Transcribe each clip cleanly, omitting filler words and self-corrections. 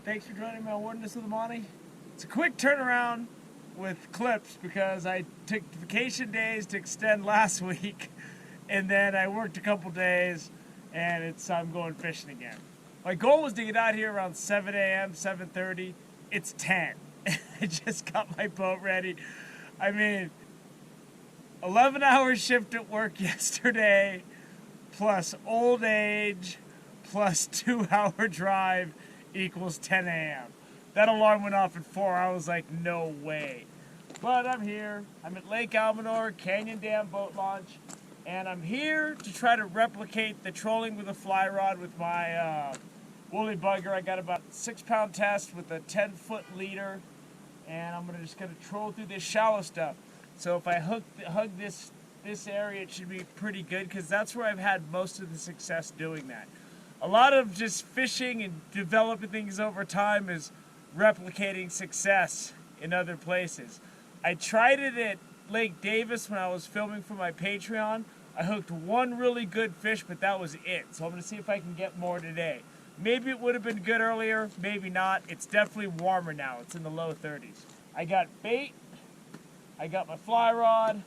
Thanks for joining me on Wilderness with Amani. It's a quick turnaround with clips because I took vacation days to extend last week, and then I worked a couple days, and I'm going fishing again. My goal was to get out here around 7 a.m., 7:30. It's 10. I just got my boat ready. 11-hour shift at work yesterday, plus old age, plus 2-hour drive equals 10 a.m. That alarm went off at 4. I was like, no way. But I'm here. I'm at Lake Almanor, Canyon Dam boat launch, and I'm here to try to replicate the trolling with a fly rod with my woolly bugger. I got about a 6-pound test with a 10-foot leader, and I'm just gonna troll through this shallow stuff. So if I hug this area, it should be pretty good because that's where I've had most of the success doing that. A lot of just fishing and developing things over time is replicating success in other places. I tried it at Lake Davis when I was filming for my Patreon. I hooked one really good fish, but that was it. So I'm gonna see if I can get more today. Maybe it would have been good earlier, maybe not. It's definitely warmer now. It's in the low 30s. I got bait, I got my fly rod,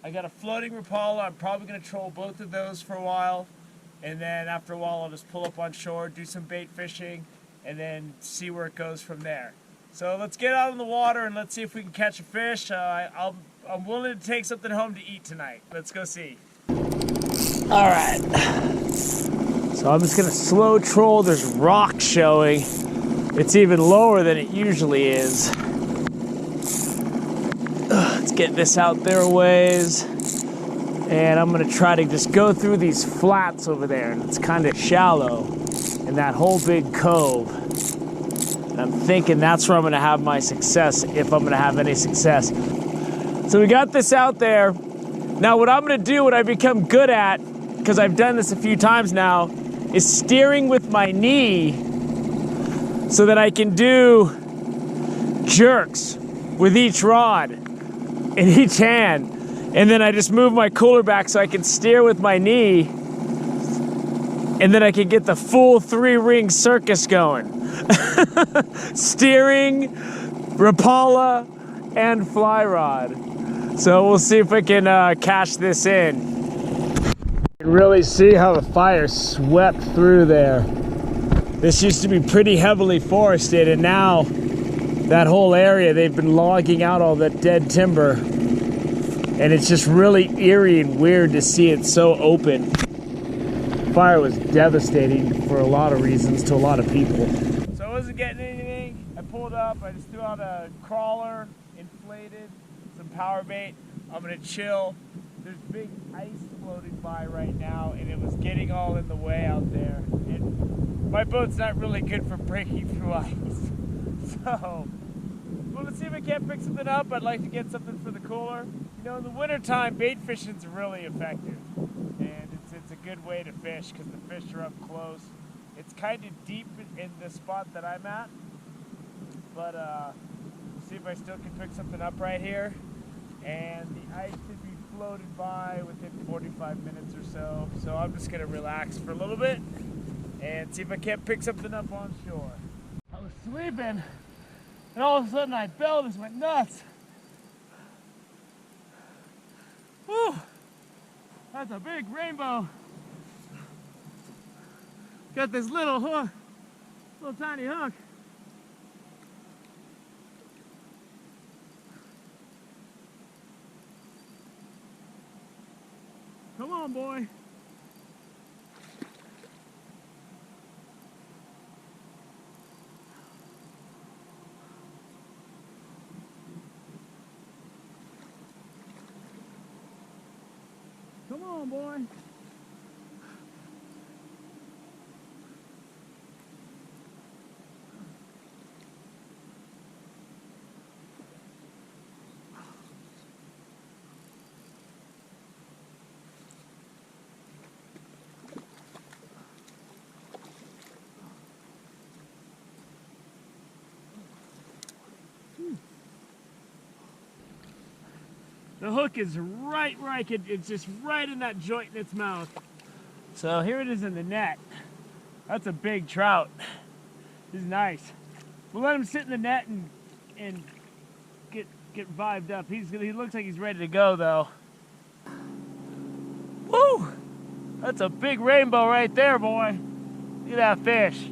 I got a floating Rapala. I'm probably gonna troll both of those for a while. And then after a while, I'll just pull up on shore, do some bait fishing, and then see where it goes from there. So let's get out in the water and let's see if we can catch a fish. I'm willing to take something home to eat tonight. Let's go see. All right. So I'm just gonna slow troll. There's rock showing. It's even lower than it usually is. Let's get this out there a ways. And I'm gonna try to just go through these flats over there, and it's kind of shallow in that whole big cove. And I'm thinking that's where I'm gonna have my success, if I'm gonna have any success. So we got this out there. Now what I'm gonna do, what I become good at, because I've done this a few times now, is steering with my knee so that I can do jerks with each rod in each hand. And then I just move my cooler back so I can steer with my knee, and then I can get the full 3-ring circus going. Steering, Rapala, and fly rod. So we'll see if we can cash this in. You can really see how the fire swept through there. This used to be pretty heavily forested, and now that whole area, they've been logging out all that dead timber. And it's just really eerie and weird to see it so open. Fire was devastating for a lot of reasons to a lot of people. So I wasn't getting anything. I pulled up, I just threw out a crawler, inflated, some power bait. I'm gonna chill. There's big ice floating by right now, and it was getting all in the way out there. And my boat's not really good for breaking through ice. So, well, let's see if I can't pick something up. I'd like to get something for the cooler. You know, in the wintertime, bait fishing's really effective, and it's a good way to fish because the fish are up close. It's kind of deep in the spot that I'm at, but see if I still can pick something up right here. And the ice should be floated by within 45 minutes or so. So I'm just gonna relax for a little bit and see if I can't pick something up on shore. I was sleeping, and all of a sudden I fell, just went nuts. Whew, that's a big rainbow. Got this little hook, little tiny hook. Come on, boy. Come on, boy. The hook is right, it's just right in that joint in its mouth. So here it is in the net. That's a big trout. This is nice. We'll let him sit in the net and get vibed up. He looks like he's ready to go though. Woo! That's a big rainbow right there, boy. Look at that fish.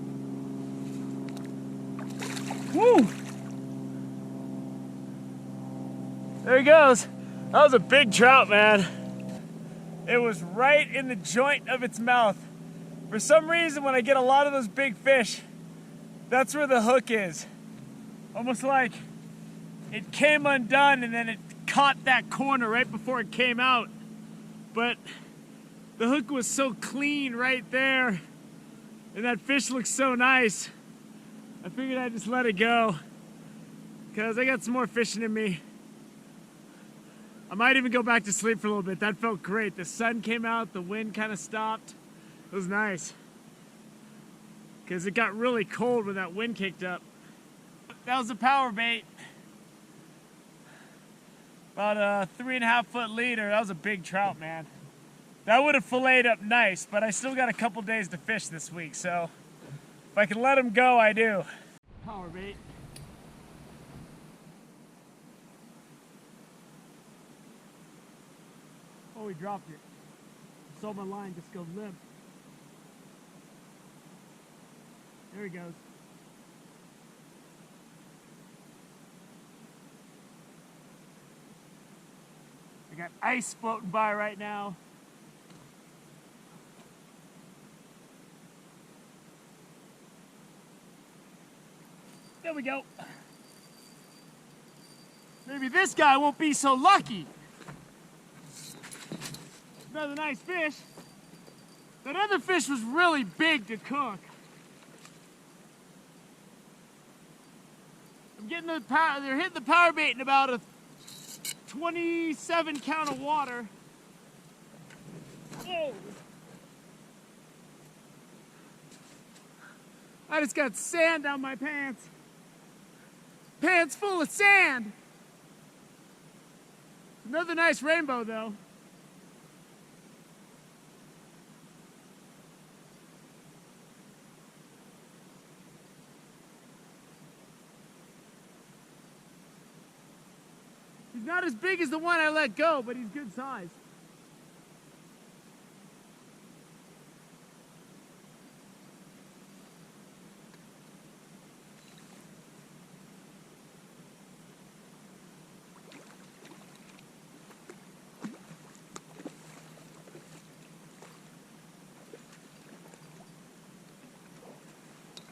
Woo! There he goes. That was a big trout, man. It was right in the joint of its mouth. For some reason, when I get a lot of those big fish, that's where the hook is. Almost like it came undone and then it caught that corner right before it came out. But the hook was so clean right there, and that fish looks so nice. I figured I'd just let it go, because I got some more fishing in me. I might even go back to sleep for a little bit. That felt great. The sun came out, the wind kind of stopped. It was nice, because it got really cold when that wind kicked up. That was a power bait. About a 3.5 foot leader. That was a big trout, man. That would have filleted up nice, but I still got a couple days to fish this week, so if I can let him go, I do. Power bait. Oh, he dropped it. I saw my line just go limp. There he goes. I got ice floating by right now. There we go. Maybe this guy won't be so lucky. Another nice fish. That other fish was really big to cook. I'm getting the power, they're hitting the power bait in about a 27 count of water. Oh! I just got sand down my pants. Pants full of sand. Another nice rainbow though. He's not as big as the one I let go, but he's good size.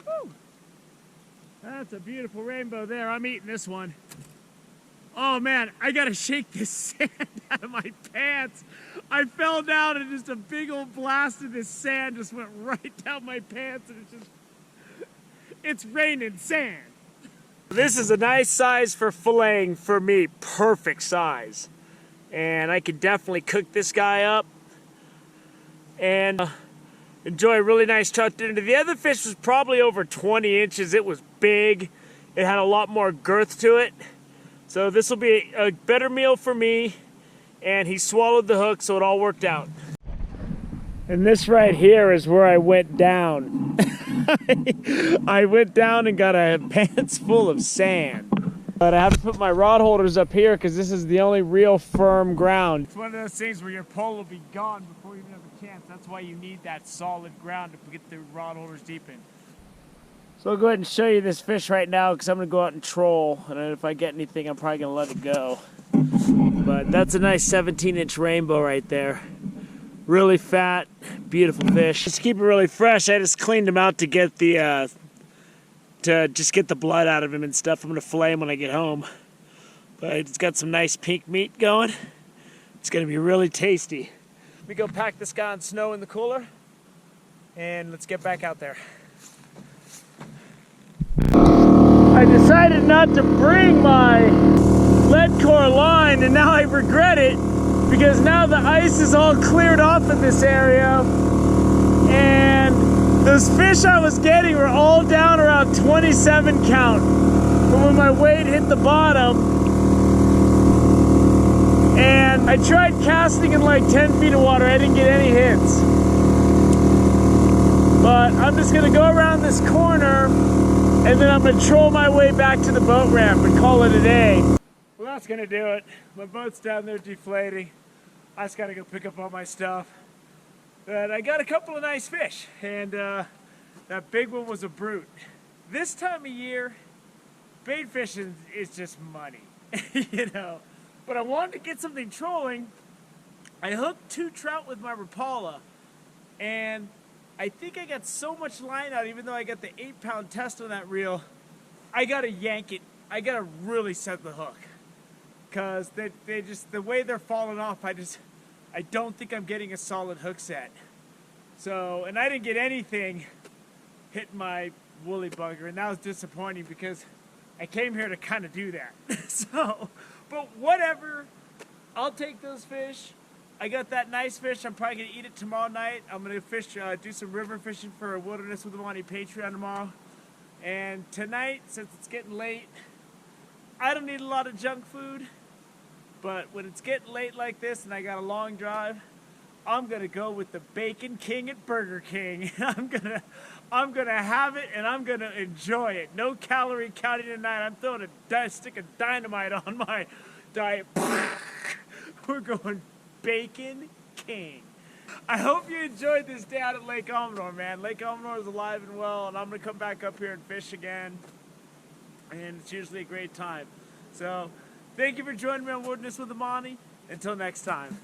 Woo! That's a beautiful rainbow there. I'm eating this one. Oh man, I gotta shake this sand out of my pants. I fell down and just a big old blast of this sand just went right down my pants, and it's raining sand. This is a nice size for filleting for me, perfect size. And I could definitely cook this guy up and enjoy a really nice trout dinner. The other fish was probably over 20 inches. It was big. It had a lot more girth to it. So this will be a better meal for me, and he swallowed the hook, so it all worked out. And this right here is where I went down. I went down and got a pants full of sand. But I have to put my rod holders up here because this is the only real firm ground. It's one of those things where your pole will be gone before you even have a chance. That's why you need that solid ground to get the rod holders deep in. So I'll go ahead and show you this fish right now because I'm going to go out and troll, and if I get anything I'm probably going to let it go. But that's a nice 17-inch rainbow right there. Really fat, beautiful fish. Just to keep it really fresh, I just cleaned him out to get the just get the blood out of him and stuff. I'm going to fillet him when I get home. But it's got some nice pink meat going. It's going to be really tasty. Let me go pack this guy on snow in the cooler, and let's get back out there. I decided not to bring my lead core line, and now I regret it because now the ice is all cleared off in this area, and those fish I was getting were all down around 27 count from when my weight hit the bottom. And I tried casting in like 10 feet of water. I didn't get any hits. But I'm just gonna go around this corner and then I'm gonna troll my way back to the boat ramp and call it a day. Well, that's gonna do it. My boat's down there deflating. I just gotta go pick up all my stuff. But I got a couple of nice fish, and that big one was a brute. This time of year, bait fishing is just money, you know. But I wanted to get something trolling. I hooked 2 trout with my Rapala, and I think I got so much line out, even though I got the 8-pound test on that reel, I gotta yank it. I gotta really set the hook. Cause they just, the way they're falling off, I don't think I'm getting a solid hook set. So, and I didn't get anything hitting my woolly bugger, and that was disappointing because I came here to kind of do that. So, but whatever, I'll take those fish. I got that nice fish. I'm probably gonna eat it tomorrow night. I'm gonna fish, do some river fishing for a Wilderness with the Monty Patreon tomorrow. And tonight, since it's getting late, I don't need a lot of junk food, but when it's getting late like this and I got a long drive, I'm gonna go with the Bacon King at Burger King. I'm gonna have it and I'm gonna enjoy it. No calorie counting tonight. I'm throwing a stick of dynamite on my diet. We're going Bacon King. I hope you enjoyed this day out at Lake Almanor, man. Lake Almanor is alive and well, and I'm gonna come back up here and fish again. And it's usually a great time. So, thank you for joining me on Wilderness with Amani. Until next time.